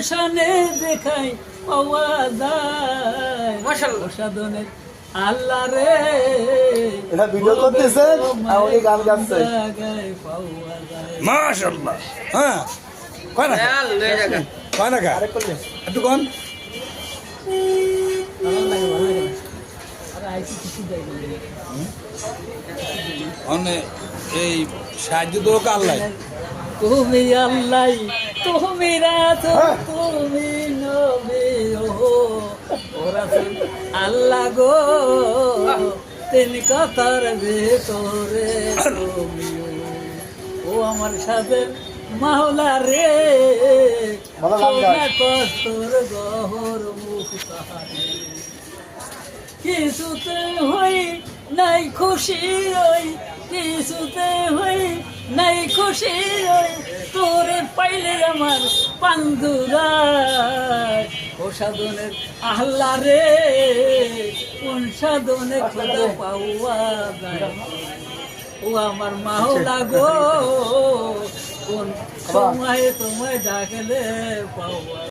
দর্শনে দেখাই পাওয়া যায় সাধনের আল্লাহ রে এটা ভিডিও করতেছেন আর উনি গান গাচ্ছেন মাশাআল্লাহ হ্যাঁ কয় না কয় না আরেক করলে একটু কোন মানে এই সাহায্য তো আল্লাহ তুমি আল্লাহ তুমি রাসূল তুমি নবী ও রাসূল আল্লাহ গো তিন কথার ভিতরে তুমি ও আমার সাথে মাওলা রে সোনা কস্তর গহর মুখ তাহারে কিছুতে হই নাই খুশি হই কিছুতে হই নাই খুশি হই তোরে পাইলে আমার পান্দুরায় ও সাধনের আল্লাহ রে কোন সাধনে খোদা পাওয়া যায় ও আমার মাওলা গো কোন সময় তোমায় ডাকলে পাওয়া